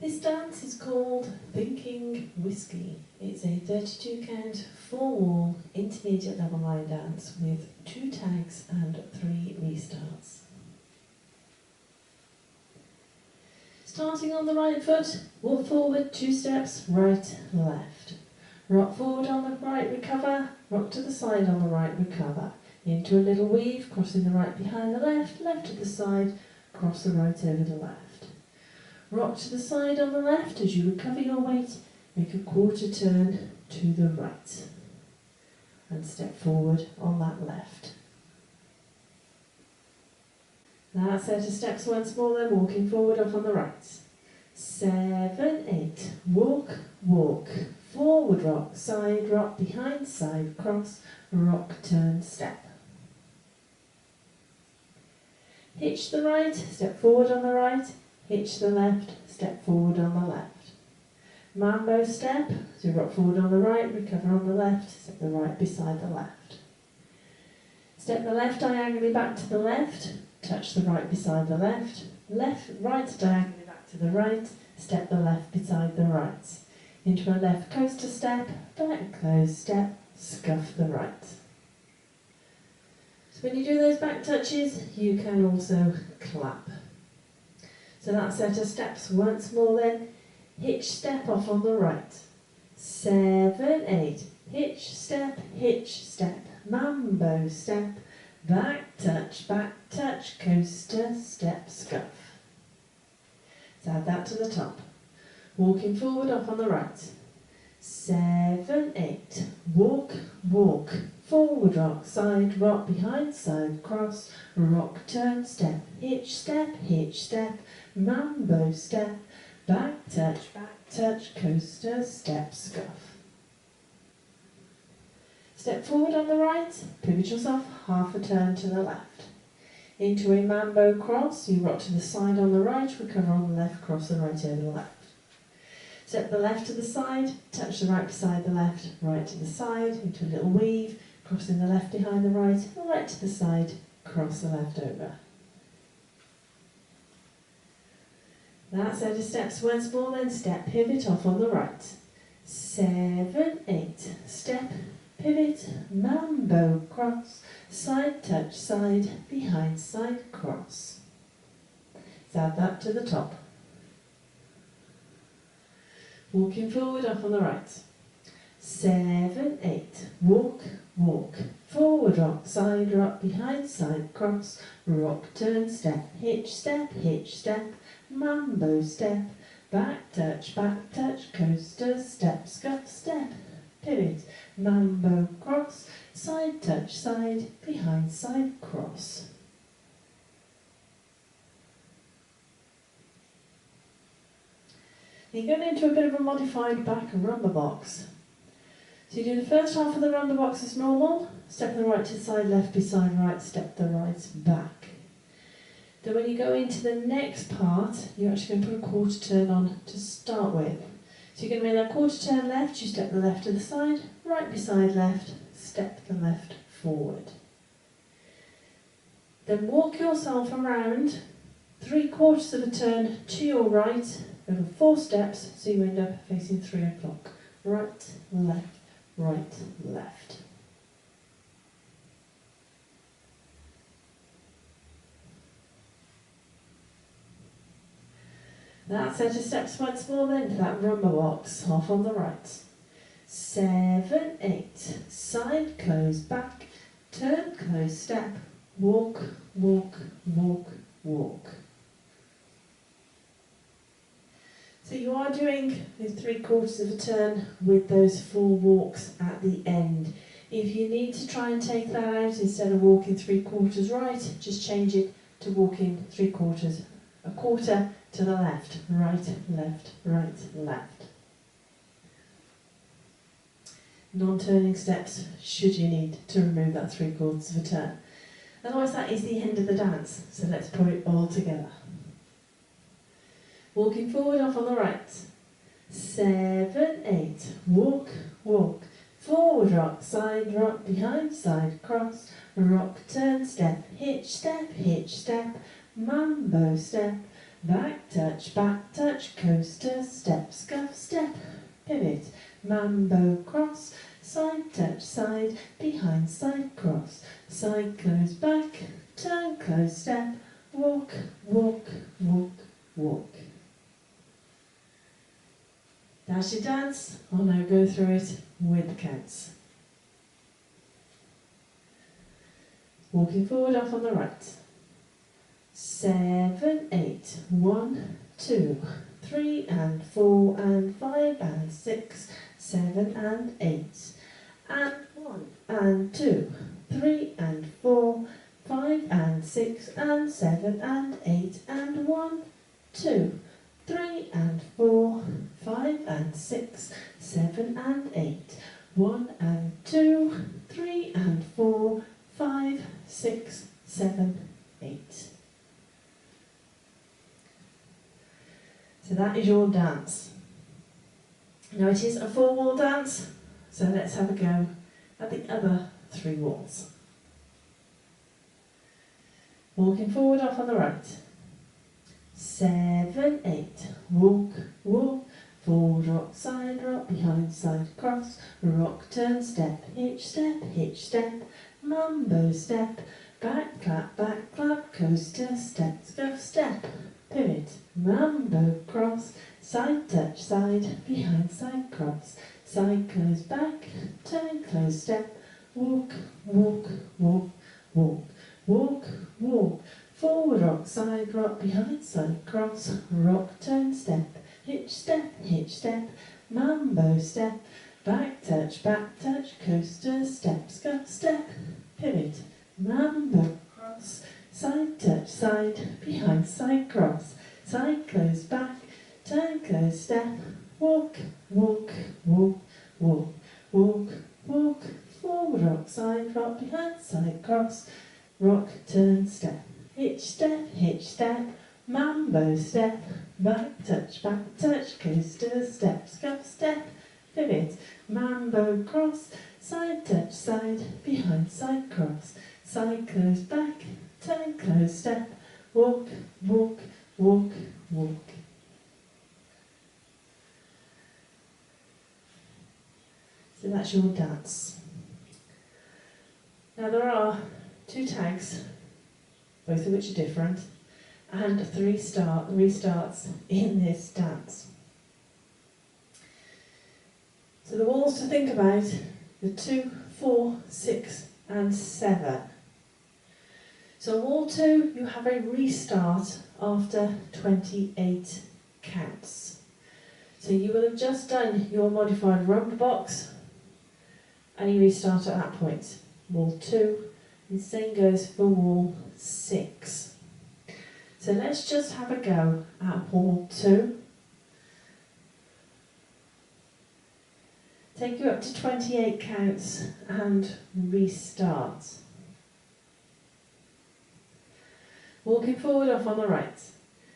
This dance is called Thinking Whiskey. It's a 32 count, 4-wall, intermediate level line dance with 2 tags and 3 restarts. Starting on the right foot, walk forward 2 steps, right, left. Rock forward on the right, recover, rock to the side on the right, recover. Into a little weave, crossing the right behind the left, left to the side, cross the right over the left. Rock to the side on the left as you recover your weight, make a quarter turn to the right and step forward on that left. That set of steps once more, then walking forward off on the right. 7, 8, walk, walk, forward rock, side rock, behind side, cross, rock, turn, step. Hitch the right, step forward on the right, hitch the left, step forward on the left. Mambo step, so you rock forward on the right, recover on the left, step the right beside the left. Step the left diagonally back to the left, touch the right beside the left, right diagonally back to the right, step the left beside the right. Into a left coaster step, back close step, scuff the right. So when you do those back touches, you can also clap. So that set of steps once more then, hitch step off on the right. 7, 8, hitch step, mambo step, back touch, coaster, step, scuff. So add that to the top. Walking forward off on the right. 7, 8, walk, walk, forward rock, side rock, behind side, cross, rock, turn, step, hitch step, mambo step, back touch, coaster, step, scuff. Step forward on the right, pivot yourself half a turn to the left. Into a mambo cross, you rock to the side on the right, recover on the left, cross the right over the left. Step the left to the side, touch the right beside the left, right to the side, into a little weave, crossing the left behind the right to the side, cross the left over. That set of steps once more, then step, pivot off on the right. 7, 8, step, pivot, mambo, cross, side touch, side, behind side, cross. So add that to the top. Walking forward off on the right. 7, 8, walk, walk, forward rock, side rock, behind side, cross, rock, turn, step, hitch step, mambo step, back touch, coaster, step, scuff, step, pivot, mambo, cross, side touch, side, behind side, cross. You're going into a bit of a modified back rumba box. So you do the first half of the rumba box as normal, step the right to the side, left beside right, step the right back. Then when you go into the next part, you're actually going to put a quarter turn on to start with. So you're going to make that quarter turn left, you step the left to the side, right beside left, step the left forward. Then walk yourself around 3/4 of a turn to your right, over 4 steps, so you end up facing 3 o'clock. Right, left. That set of steps once more then to that rumba box, off on the right. 7, 8, side close, back, turn close, step, walk, walk, walk, walk. So you are doing the 3/4 of a turn with those 4 walks at the end. If you need to try and take that out, instead of walking 3/4 right, just change it to walking 3/4, a quarter to the left, right, left. Non-turning steps should you need to remove that 3/4 of a turn. Otherwise that is the end of the dance, so let's put it all together. Walking forward off on the right. 7, 8, walk, walk, forward rock, side rock, behind side, cross, rock, turn, step, hitch step, mambo step, back touch, coaster, step, scuff, step, pivot, mambo, cross, side touch, side, behind, side, cross, side, close, back, turn, close, step, walk, walk, walk, walk. That's your dance. I'll now go through it with the counts. Walking forward off on the right. 7, 8, 1, 2, 3 and 4 and 5 and 6, 7 and 8, and 1 and 2, 3 and 4, 5 and 6 and 7 and 8 and 1, 2, 3 and 4, 5 and 6, 7 and 8, 1 and 2, 3 and 4, 5, 6, 7, 8. So that is your dance. Now it is a 4-wall dance, so let's have a go at the other 3 walls. Walking forward off on the right. 7, 8, walk, walk, forward rock, side rock, behind side cross, rock, turn, step, step, mambo step, back clap, coaster, step, scuff, step, pivot, mambo, cross, side touch, side, behind side cross, side close, back, turn, close, step, walk, walk, walk, walk, walk, walk, forward rock, side rock, behind side cross, rock, turn, step, step, mambo step, back touch, coaster, step, scuff, step, pivot, mambo, cross, side touch, side, behind side cross, side close, back, turn, close, step, walk, walk, walk, walk, walk, walk, forward rock, side rock, behind side cross, rock, turn, step, step, mambo step, back touch, coaster, step, scuff, step, pivot, mambo, cross, side touch, side, behind side cross, side close, back, turn, close, step, walk, walk, walk, walk. So that's your dance. Now there are 2 tags, both of which are different, and 3 restarts in this dance. So the walls to think about, the 2, 4, 6 and 7. So wall 2, you have a restart after 28 counts. So you will have just done your modified rumba box and you restart at that point. Wall 2, and the same goes for wall 6. So let's just have a go at wall 2. Take you up to 28 counts and restart. Walking forward off on the right.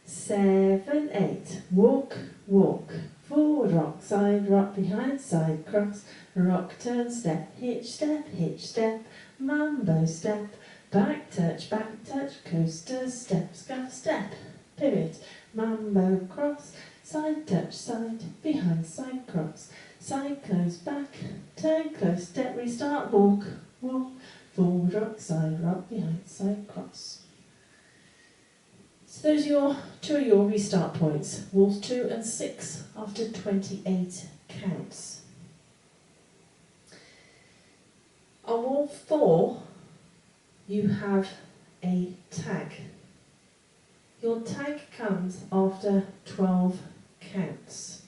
7, 8, walk, walk, forward rock, side rock, behind side cross, rock, turn, step, step, mambo step, back touch, coaster, step, scuff, step, pivot, mambo, cross, side touch, side, behind side cross, side close, back, turn, close, step, restart, walk, walk, forward rock, behind side cross. So those are 2 of your restart points, walls 2 and 6 after 28 counts. On wall 4, you have a tag. Your tag comes after 12 counts.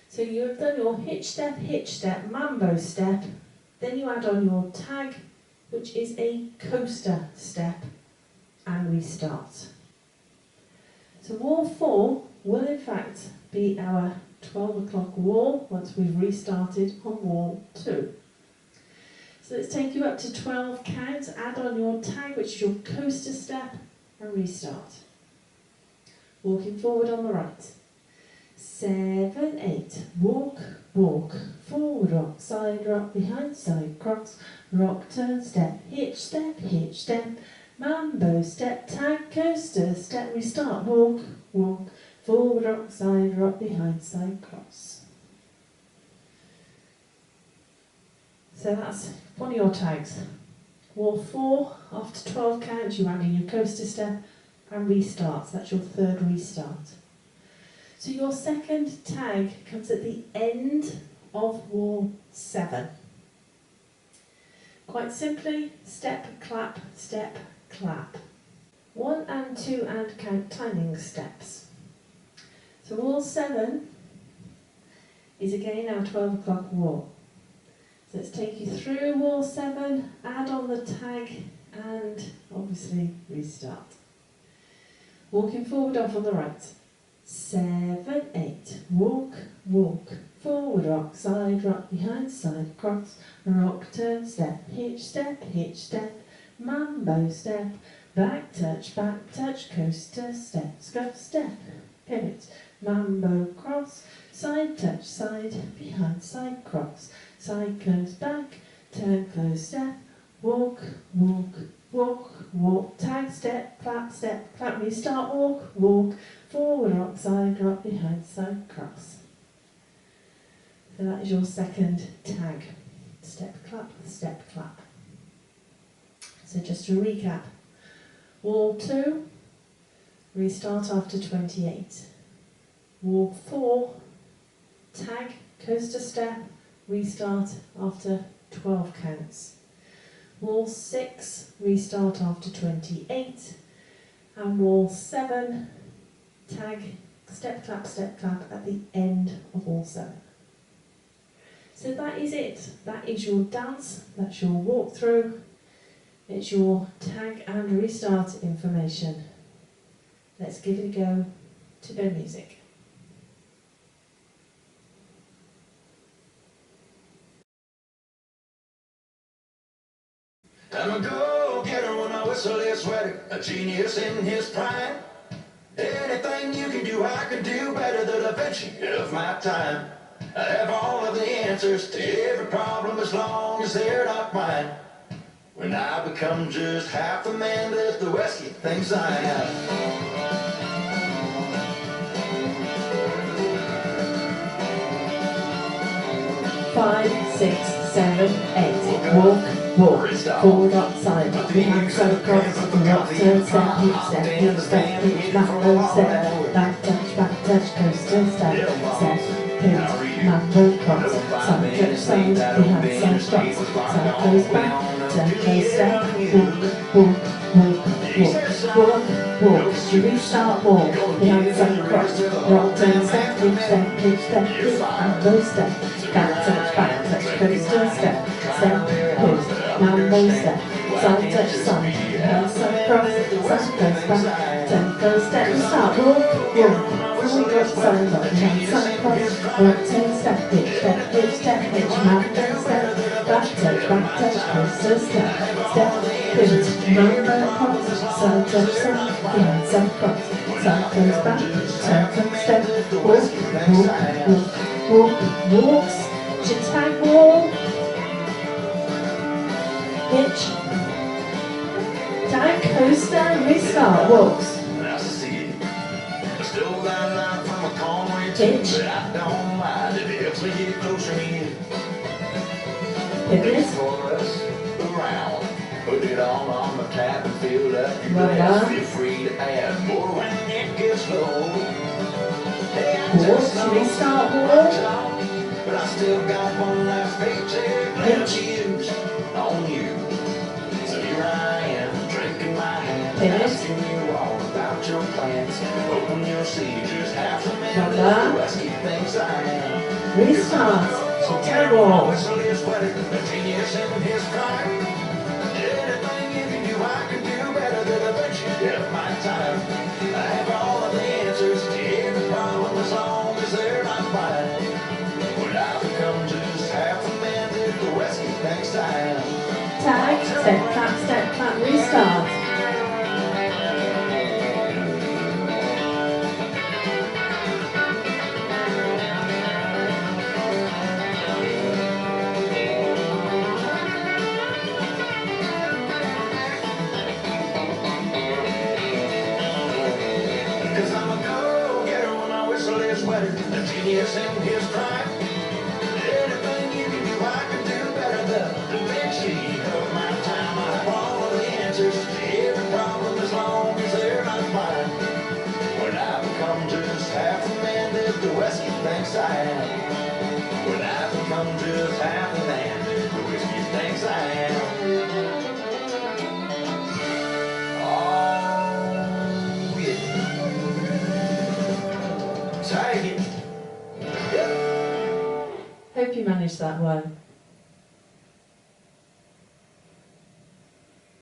So you have done your hitch step, mambo step, then you add on your tag, which is a coaster step, and restart. So wall 4 will in fact be our 12 o'clock wall once we've restarted on wall 2. So let's take you up to 12 counts, add on your tag, which is your coaster step, and restart. Walking forward on the right. 7, 8, walk, walk, forward rock, side rock, behind side cross, rock, turn, step, hitch step, Mambo step, tag, coaster, step, restart, walk, walk, forward, rock behind, side, cross. So that's one of your tags. Wall 4, after 12 counts, you add in your coaster step and restart. So that's your third restart. So your second tag comes at the end of wall 7. Quite simply, step, clap, clap. 1 and 2 and count timing steps. So wall 7 is again our 12 o'clock wall. So let's take you through wall 7, add on the tag and obviously restart. Walking forward off on the right. 7, 8, walk, walk, forward rock, behind, side, cross, rock, turn, step, hitch, step, mambo step, back touch, coaster, step, scuff, step, pivot, mambo, cross, side touch, side, behind, side, cross, side close, back, turn, close, step, walk, walk, walk, walk, tag, step, clap, restart, walk, walk, forward rock, behind, side, cross. So that is your second tag. Step, clap. So just to recap. Wall 2, restart after 28. Wall 4, tag, coaster step, restart after 12 counts. Wall 6, restart after 28. And wall 7, tag, step, clap at the end of wall 7. So that is it. That is your dance, that's your walkthrough, it's your tag and restart information. Let's give it a go to no music. I'm a go-getter when I whistle is ready, a genius in his prime. Anything you can do, I can do better than Da Vinci of my time. I have all of the answers to every problem as long as they're not mine. When I become just half the man that the Westie thinks I am. 5, 6, 7, 8. Walk, walk, forward, upside, behind, side, cross, rock, turn, step, hitch, mambo, step, back touch, coaster, step, pivot, mambo, cross, side touch, side, behind, side, cross, side goes back, turn, close, step, walk, restart, walk, behind, side, cross, rock, turn, step, hitch, mambo, step, back touch, coaster, step, pivot, mambo step, side touch, side, behind, side, cross, side goes back, turn, close, step, start, walk, forward, rock, side, behind, side, cross, rock, turn, step, hitch, mambo step, back touch, coaster, step, pivot, mambo, cross, side touch, side, behind, side, cross, side goes back, turn, close, step, walks, tag wall, hitch, tag, coaster, restart, walks, I see it. I still got a line from a Conway hitch, but I don't mind if it helps me get closer in. pivot, For us around. Put it all on the tap and fill up your Rubber. glass. Feel free to add more when it gets low. Hey, I walks, just know restart, my wall, job, but I still got one last paycheck left to use on you. So here I am, drinking my hand, Pivot. asking you all about your plans. Hoping you'll see just half the man Rubber. that the Westie thinks I am. restart, tag wall, Whistle is wetter, a genius in his prime. Anything you can do, I can do better than Da Vinci of my time. I have all of the answers to every problem as long as they're not mine. When I become just half the man that the Westie thinks I am. tag, step, clap, restart. genius in his prime. Anything you can do, I can do better. The Da Vinci of my time. I have all of the answers to every problem as long as they're not mine. When I become just half the man that the whiskey thinks I am. When I become just half the man that the whiskey thinks I am. Oh, yeah. Take it. Yep. Hope you managed that one.